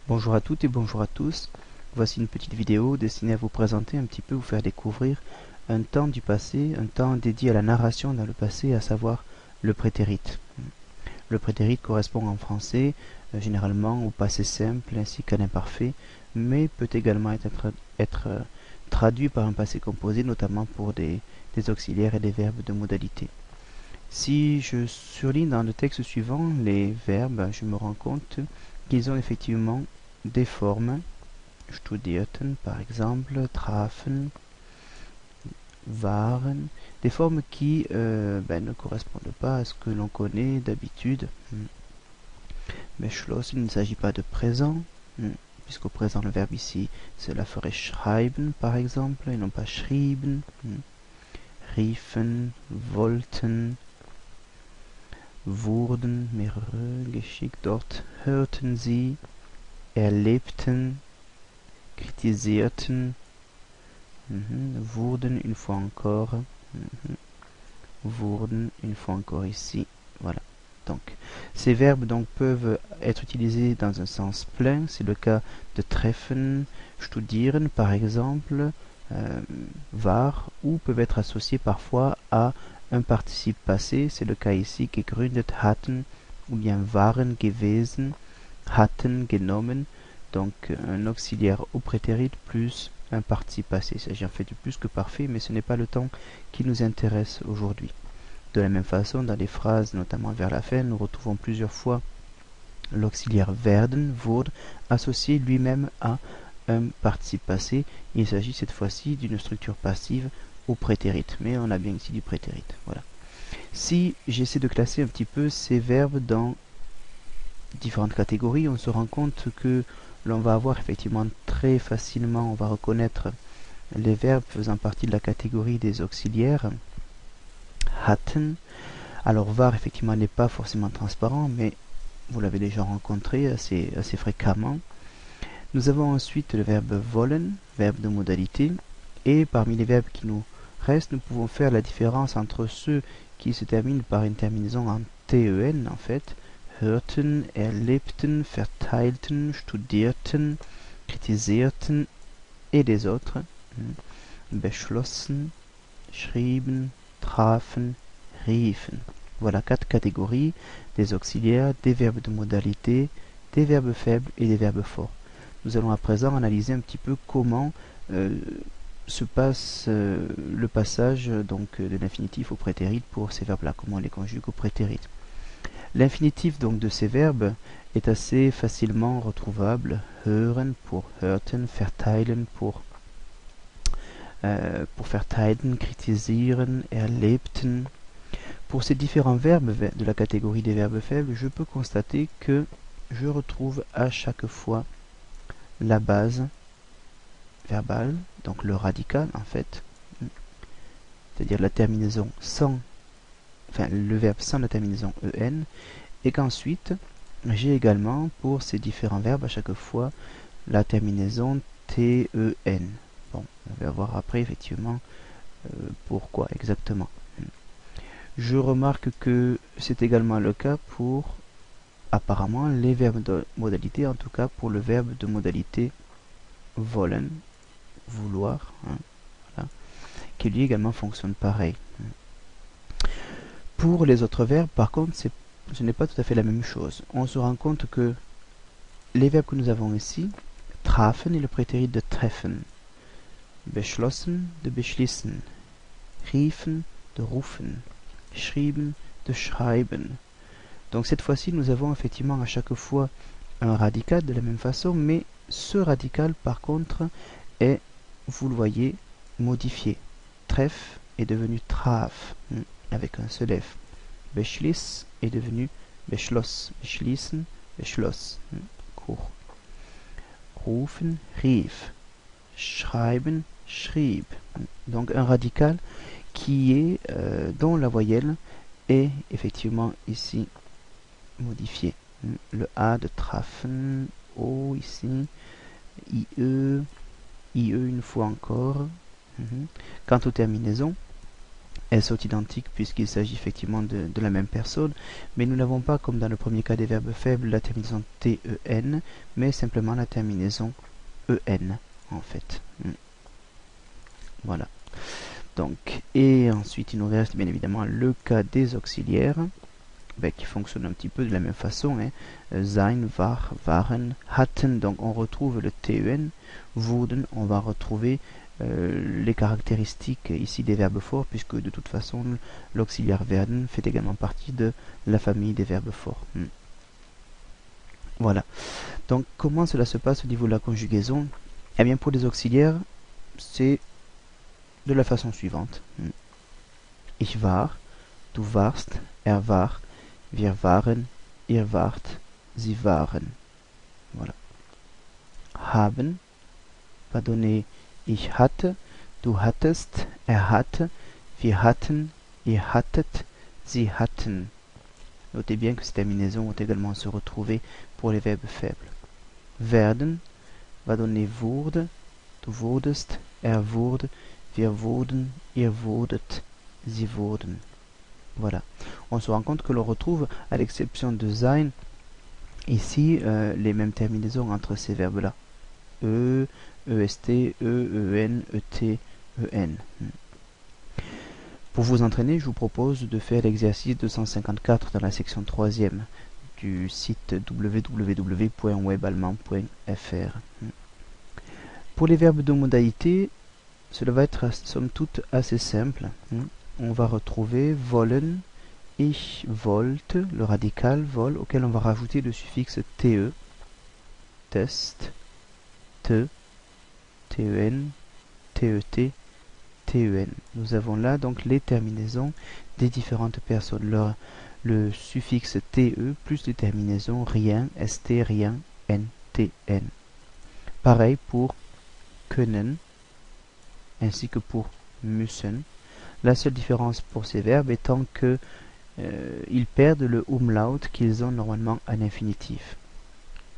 Bonjour à toutes et bonjour à tous. Voici une petite vidéo destinée à vous présenter un petit peu, vous faire découvrir un temps du passé, un temps dédié à la narration dans le passé, à savoir le prétérit. Le prétérit correspond en français généralement au passé simple ainsi qu'à l'imparfait, mais peut également être traduit par un passé composé, notamment pour des auxiliaires et des verbes de modalité. Si je surligne dans le texte suivant les verbes, je me rends compte qu'ils ont effectivement des formes. Studierten par exemple, trafen, waren, des formes qui ne correspondent pas à ce que l'on connaît d'habitude. Beschlossen, il ne s'agit pas de présent, puisqu'au présent le verbe ici, cela ferait schreiben par exemple, et non pas schrieben. Riefen, wollten, wurden, mehrere, geschickt, dort hörten sie, erlebten, kritisierten, wurden une fois encore, wurden une fois encore ici, voilà. Donc, ces verbes donc peuvent être utilisés dans un sens plein, c'est le cas de treffen, studieren par exemple, war, ou peuvent être associés parfois à un participe passé, c'est le cas ici, gegründet hatten, ou bien waren gewesen, hatten genommen, donc un auxiliaire au prétérit plus un participe passé. Il s'agit en fait de plus que parfait, mais ce n'est pas le temps qui nous intéresse aujourd'hui. De la même façon, dans les phrases, notamment vers la fin, nous retrouvons plusieurs fois l'auxiliaire werden, wurde, associé lui-même à un participe passé. Il s'agit cette fois-ci d'une structure passive au prétérit, mais on a bien ici du prétérit. Voilà. Si j'essaie de classer un petit peu ces verbes dans différentes catégories, on se rend compte que l'on va avoir effectivement très facilement, on va reconnaître les verbes faisant partie de la catégorie des auxiliaires. Hatten. Alors var effectivement n'est pas forcément transparent, mais vous l'avez déjà rencontré assez fréquemment. Nous avons ensuite le verbe wollen, verbe de modalité, et parmi les verbes qui nous restent, nous pouvons faire la différence entre ceux qui se terminent par une terminaison en ten en fait, hörten, erlebten, verteilten, studierten, kritisierten et des autres, beschlossen, schrieben, trafen, riefen. Voilà 4 catégories des auxiliaires, des verbes de modalité, des verbes faibles et des verbes forts. Nous allons à présent analyser un petit peu comment se passe le passage donc de l'infinitif au prétérit pour ces verbes-là, comment on les conjugue au prétérit. L'infinitif donc de ces verbes est assez facilement retrouvable. Hören pour hörten, verteilen pour verteilen, kritisieren, erlebten. Pour ces différents verbes de la catégorie des verbes faibles, je peux constater que je retrouve à chaque fois la base verbale, donc le radical en fait, c'est-à-dire la terminaison sans, enfin le verbe sans la terminaison en, et qu'ensuite j'ai également pour ces différents verbes à chaque fois la terminaison ten. Bon, on va voir après effectivement pourquoi exactement. Je remarque que c'est également le cas pour apparemment les verbes de modalité, en tout cas pour le verbe de modalité wollen, vouloir, voilà, qui lui également fonctionne pareil. Pour les autres verbes, par contre, ce n'est pas tout à fait la même chose. On se rend compte que les verbes que nous avons ici, trafen est le prétérit de treffen, beschlossen de beschließen, riefen de rufen, schrieben de schreiben. Donc cette fois-ci, nous avons effectivement à chaque fois un radical de la même façon, mais ce radical par contre est, vous le voyez, modifié. Treff est devenu traf, avec un seul F. Beschliss est devenu beschloss, beschließen, beschloss, court. Rufen, rief. Schreiben, schrieb. Donc un radical qui est, dont la voyelle est effectivement ici modifiée. Le A de trafen, O ici, IE une fois encore. Quant aux terminaisons, elles sont identiques puisqu'il s'agit effectivement de la même personne, mais nous n'avons pas, comme dans le premier cas des verbes faibles, la terminaison ten, mais simplement la terminaison en, en fait. Voilà. Donc, et ensuite, il nous reste bien évidemment le cas des auxiliaires, qui fonctionne un petit peu de la même façon. Sein, war, waren, hatten, donc on retrouve le ten. Wurden, on va retrouver les caractéristiques ici des verbes forts, puisque de toute façon l'auxiliaire werden fait également partie de la famille des verbes forts. Voilà. Donc comment cela se passe au niveau de la conjugaison? Eh bien pour les auxiliaires, c'est de la façon suivante. Ich war, du warst, er war, wir waren, ihr wart, sie waren. Voilà. Haben va donner ich hatte, du hattest, er hatte, wir hatten, ihr hattet, sie hatten. Notez bien que ces terminaisons vont également se retrouver pour les verbes faibles. Werden va donner wurde, du wurdest, er wurde, wir wurden, ihr wurdet, sie wurden. Voilà. On se rend compte que l'on retrouve, à l'exception de sein, ici les mêmes terminaisons entre ces verbes-là. EST, EN, ET, EN. Pour vous entraîner, je vous propose de faire l'exercice 254 dans la section 3e du site www.weballemand.fr. Pour les verbes de modalité, cela va être somme toute assez simple. On va retrouver wollen, ich wollte, le radical vol, auquel on va rajouter le suffixe te, test, te, ten, tet, ten. Nous avons là donc les terminaisons des différentes personnes. Le suffixe te plus les terminaisons rien, st, rien, ntn. Pareil pour können, ainsi que pour müssen. La seule différence pour ces verbes étant que ils perdent le umlaut qu'ils ont normalement à l'infinitif.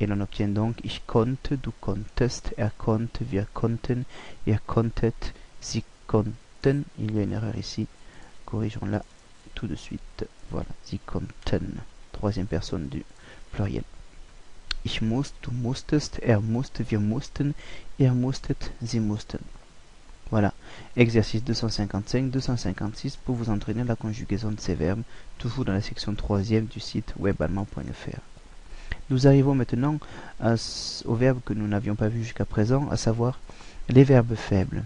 Et l'on obtient donc ich konnte, du konntest, er konnte, wir konnten, ihr konntet, sie konnten. Il y a une erreur ici, corrigeons-la tout de suite. Voilà, sie konnten, troisième personne du pluriel. Ich muss, du musstest, er musste, wir mussten, ihr musstet, sie mussten. Voilà, exercice 255-256 pour vous entraîner à la conjugaison de ces verbes, toujours dans la section 3e du site weballemand.fr. Nous arrivons maintenant aux verbes que nous n'avions pas vus jusqu'à présent, à savoir les verbes faibles.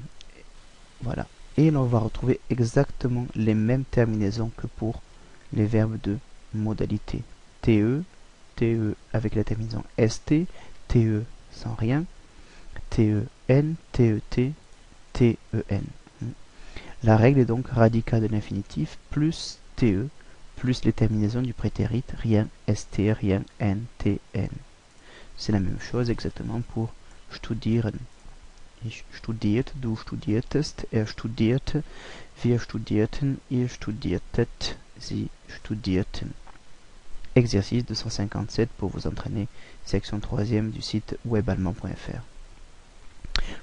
Voilà, et l'on va retrouver exactement les mêmes terminaisons que pour les verbes de modalité. TE, TE avec la terminaison ST, TE sans rien, TEN, TET, TEN. La règle est donc radicale de l'infinitif plus TE plus les terminaisons du prétérit rien, ST, rien, NTN. C'est la même chose exactement pour studieren. Ich studierte, du studiertest, er studierte, wir studierten, ihr studiertet, sie studierten. Exercice 257 pour vous entraîner, section 3e du site weballemand.fr.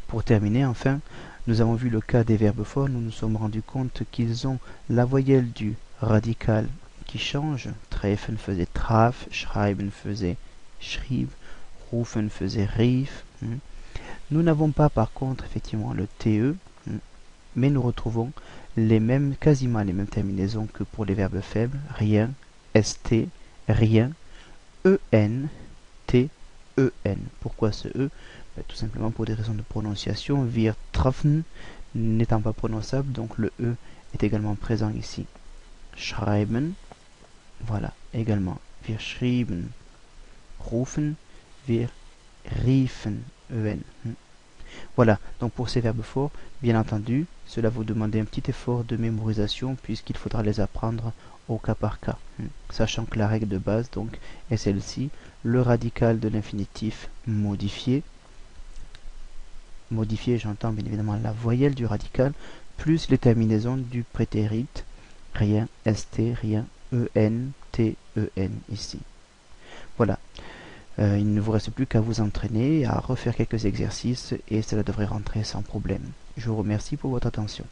Pour terminer, enfin, nous avons vu le cas des verbes forts. Nous nous sommes rendus compte qu'ils ont la voyelle du radical qui change. Treffen faisait traf, schreiben faisait schrieb, rufen faisait rief. Nous n'avons pas par contre effectivement le TE, mais nous retrouvons quasiment les mêmes terminaisons que pour les verbes faibles. Rien, ST, rien, EN, T, EN. Pourquoi ce E? Tout simplement pour des raisons de prononciation. Wir treffen n'étant pas prononçable, donc le E est également présent ici. Schreiben, voilà, également. Wir schrieben, rufen, wir riefen, EN. Voilà, donc pour ces verbes forts, bien entendu, cela vous demande un petit effort de mémorisation puisqu'il faudra les apprendre au cas par cas. Sachant que la règle de base donc est celle-ci, le radical de l'infinitif modifié. Modifié, j'entends bien évidemment la voyelle du radical, plus les terminaisons du prétérit, rien, ST, rien, EN, TEN ici. Voilà. Il ne vous reste plus qu'à vous entraîner, à refaire quelques exercices et cela devrait rentrer sans problème. Je vous remercie pour votre attention.